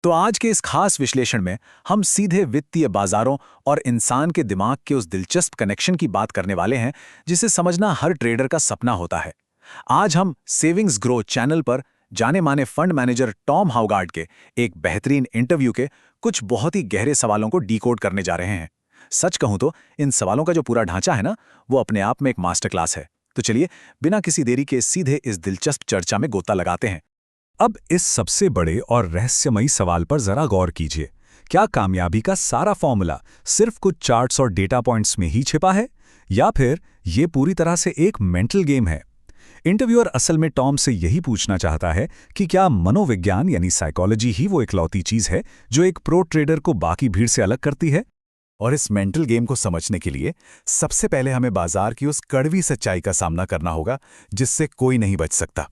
तो आज के इस खास विश्लेषण में हम सीधे वित्तीय बाजारों और इंसान के दिमाग के उस दिलचस्प कनेक्शन की बात करने वाले हैं जिसे समझना हर ट्रेडर का सपना होता है। आज हम सेविंग्स ग्रो चैनल पर जाने माने फंड मैनेजर टॉम हाउगार्ड के एक बेहतरीन इंटरव्यू के कुछ बहुत ही गहरे सवालों को डीकोड करने जा रहे हैं। सच कहूं तो इन सवालों का जो पूरा ढांचा है ना, वो अपने आप में एक मास्टर क्लास है। तो चलिए बिना किसी देरी के सीधे इस दिलचस्प चर्चा में गोता लगाते हैं। अब इस सबसे बड़े और रहस्यमयी सवाल पर जरा गौर कीजिए। क्या कामयाबी का सारा फॉर्मूला सिर्फ कुछ चार्ट्स और डेटा पॉइंट्स में ही छिपा है, या फिर ये पूरी तरह से एक मेंटल गेम है? इंटरव्यूअर असल में टॉम से यही पूछना चाहता है कि क्या मनोविज्ञान यानी साइकोलॉजी ही वो इकलौती चीज है जो एक प्रो ट्रेडर को बाकी भीड़ से अलग करती है? और इस मेंटल गेम को समझने के लिए सबसे पहले हमें बाजार की उस कड़वी सच्चाई का सामना करना होगा जिससे कोई नहीं बच सकता।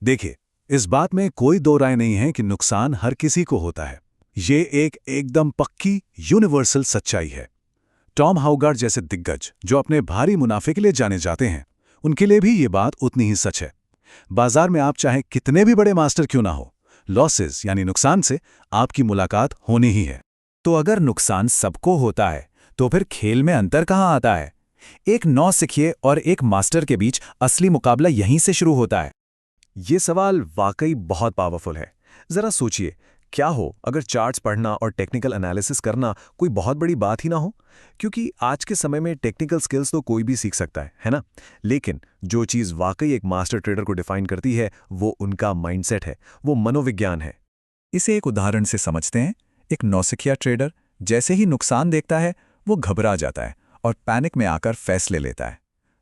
देखिए, इस बात में कोई दो राय नहीं है कि नुकसान हर किसी को होता है। ये एक एकदम पक्की यूनिवर्सल सच्चाई है। टॉम हाउगार्ड जैसे दिग्गज जो अपने भारी मुनाफे के लिए जाने जाते हैं, उनके लिए भी ये बात उतनी ही सच है। बाजार में आप चाहे कितने भी बड़े मास्टर क्यों ना हो, लॉसेस यानी नुकसान से आपकी मुलाकात होनी ही है। तो अगर नुकसान सबको होता है तो फिर खेल में अंतर कहाँ आता है? एक नौसिखिए और एक मास्टर के बीच असली मुकाबला यहीं से शुरू होता है। ये सवाल वाकई बहुत पावरफुल है। जरा सोचिए, क्या हो अगर चार्ट्स पढ़ना और टेक्निकल एनालिसिस करना कोई बहुत बड़ी बात ही ना हो? क्योंकि आज के समय में टेक्निकल स्किल्स तो कोई भी सीख सकता है ना? लेकिन जो चीज़ वाकई एक मास्टर ट्रेडर को डिफाइन करती है वो उनका माइंडसेट है, वो मनोविज्ञान है। इसे एक उदाहरण से समझते हैं। एक नौसिखिया ट्रेडर जैसे ही नुकसान देखता है वो घबरा जाता है और पैनिक में आकर फैसले लेता है।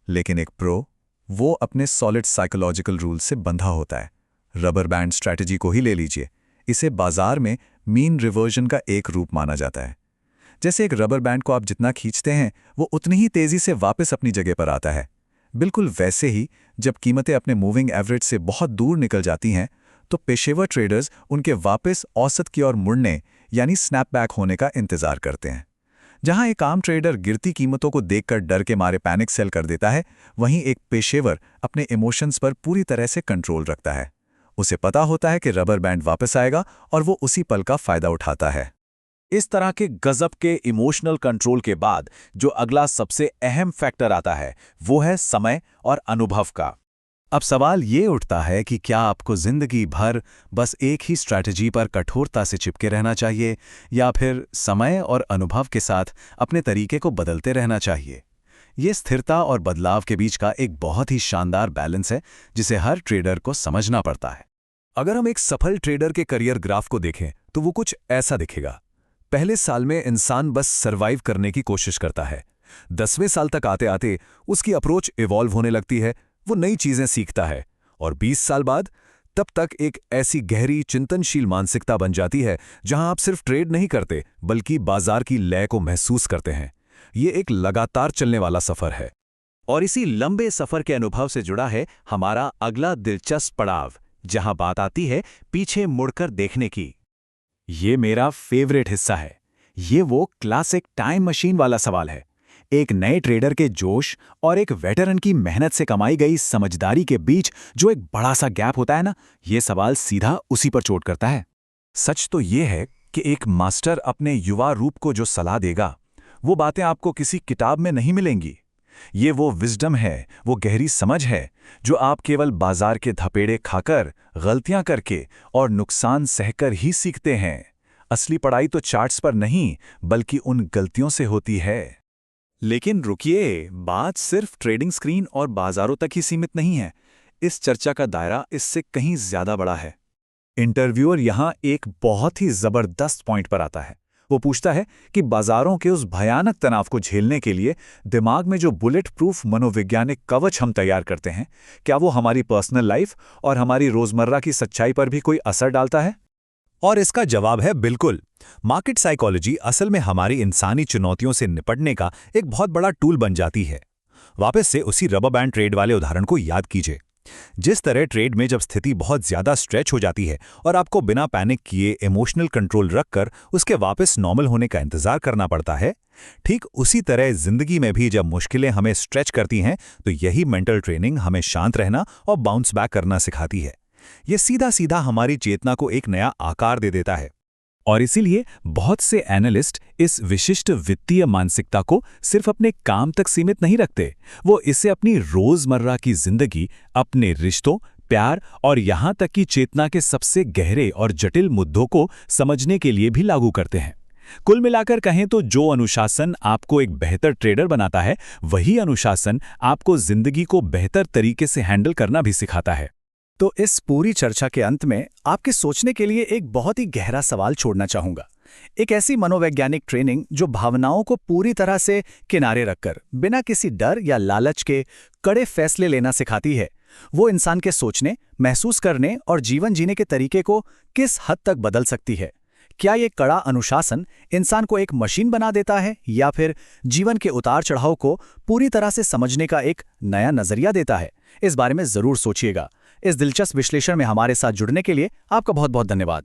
लेकिन एक प्रो, वो अपने सॉलिड साइकोलॉजिकल रूल से बंधा होता है। रबर बैंड स्ट्रैटेजी को ही ले लीजिए। इसे बाजार में मीन रिवर्जन का एक रूप माना जाता है। जैसे एक रबर बैंड को आप जितना खींचते हैं वो उतनी ही तेजी से वापस अपनी जगह पर आता है। बिल्कुल वैसे ही जब कीमतें अपने मूविंग एवरेज से बहुत दूर निकल जाती हैं तो पेशेवर ट्रेडर्स उनके वापस औसत की ओर मुड़ने यानी स्नैपबैक होने का इंतजार करते हैं। जहां एक आम ट्रेडर गिरती कीमतों को देखकर डर के मारे पैनिक सेल कर देता है, वहीं एक पेशेवर अपने इमोशंस पर पूरी तरह से कंट्रोल रखता है। उसे पता होता है कि रबर बैंड वापस आएगा और वो उसी पल का फायदा उठाता है। इस तरह के गजब के इमोशनल कंट्रोल के बाद जो अगला सबसे अहम फैक्टर आता है वो है समय और अनुभव का। अब सवाल ये उठता है कि क्या आपको जिंदगी भर बस एक ही स्ट्रैटेजी पर कठोरता से चिपके रहना चाहिए, या फिर समय और अनुभव के साथ अपने तरीके को बदलते रहना चाहिए? ये स्थिरता और बदलाव के बीच का एक बहुत ही शानदार बैलेंस है जिसे हर ट्रेडर को समझना पड़ता है। अगर हम एक सफल ट्रेडर के करियर ग्राफ को देखें तो वो कुछ ऐसा दिखेगा। पहले साल में इंसान बस सर्वाइव करने की कोशिश करता है। 10वें साल तक आते आते उसकी अप्रोच इवॉल्व होने लगती है, वो नई चीजें सीखता है और 20 साल बाद तब तक एक ऐसी गहरी चिंतनशील मानसिकता बन जाती है जहां आप सिर्फ ट्रेड नहीं करते बल्कि बाजार की लय को महसूस करते हैं। ये एक लगातार चलने वाला सफर है। और इसी लंबे सफर के अनुभव से जुड़ा है हमारा अगला दिलचस्प पड़ाव, जहां बात आती है पीछे मुड़कर देखने की। ये मेरा फेवरेट हिस्सा है। ये वो क्लासिक टाइम मशीन वाला सवाल है। एक नए ट्रेडर के जोश और एक वेटरन की मेहनत से कमाई गई समझदारी के बीच जो एक बड़ा सा गैप होता है ना, ये सवाल सीधा उसी पर चोट करता है। सच तो ये है कि एक मास्टर अपने युवा रूप को जो सलाह देगा, वो बातें आपको किसी किताब में नहीं मिलेंगी। ये वो विजडम है, वो गहरी समझ है जो आप केवल बाजार के धपेड़े खाकर, गलतियां करके और नुकसान सहकर ही सीखते हैं। असली पढ़ाई तो चार्ट्स पर नहीं बल्कि उन गलतियों से होती है। लेकिन रुकिए, बात सिर्फ ट्रेडिंग स्क्रीन और बाजारों तक ही सीमित नहीं है। इस चर्चा का दायरा इससे कहीं ज्यादा बड़ा है। इंटरव्यूअर यहां एक बहुत ही जबरदस्त पॉइंट पर आता है। वो पूछता है कि बाजारों के उस भयानक तनाव को झेलने के लिए दिमाग में जो बुलेट प्रूफ मनोवैज्ञानिक कवच हम तैयार करते हैं, क्या वो हमारी पर्सनल लाइफ और हमारी रोजमर्रा की सच्चाई पर भी कोई असर डालता है? और इसका जवाब है बिल्कुल। मार्केट साइकोलॉजी असल में हमारी इंसानी चुनौतियों से निपटने का एक बहुत बड़ा टूल बन जाती है। वापस से उसी रबर बैंड ट्रेड वाले उदाहरण को याद कीजिए। जिस तरह ट्रेड में जब स्थिति बहुत ज्यादा स्ट्रेच हो जाती है और आपको बिना पैनिक किए इमोशनल कंट्रोल रखकर उसके वापस नॉर्मल होने का इंतजार करना पड़ता है, ठीक उसी तरह जिंदगी में भी जब मुश्किलें हमें स्ट्रेच करती हैं तो यही मेंटल ट्रेनिंग हमें शांत रहना और बाउंस बैक करना सिखाती है। ये सीधा सीधा हमारी चेतना को एक नया आकार दे देता है। और इसीलिए बहुत से एनालिस्ट इस विशिष्ट वित्तीय मानसिकता को सिर्फ अपने काम तक सीमित नहीं रखते, वो इसे अपनी रोजमर्रा की जिंदगी, अपने रिश्तों, प्यार और यहाँ तक कि चेतना के सबसे गहरे और जटिल मुद्दों को समझने के लिए भी लागू करते हैं। कुल मिलाकर कहें तो जो अनुशासन आपको एक बेहतर ट्रेडर बनाता है, वही अनुशासन आपको जिंदगी को बेहतर तरीके से हैंडल करना भी सिखाता है। तो इस पूरी चर्चा के अंत में आपके सोचने के लिए एक बहुत ही गहरा सवाल छोड़ना चाहूंगा। एक ऐसी मनोवैज्ञानिक ट्रेनिंग जो भावनाओं को पूरी तरह से किनारे रखकर बिना किसी डर या लालच के कड़े फैसले लेना सिखाती है, वो इंसान के सोचने, महसूस करने और जीवन जीने के तरीके को किस हद तक बदल सकती है। क्या ये कड़ा अनुशासन इंसान को एक मशीन बना देता है या फिर जीवन के उतार चढ़ाव को पूरी तरह से समझने का एक नया नजरिया देता है? इस बारे में जरूर सोचिएगा। इस दिलचस्प विश्लेषण में हमारे साथ जुड़ने के लिए आपका बहुत बहुत धन्यवाद।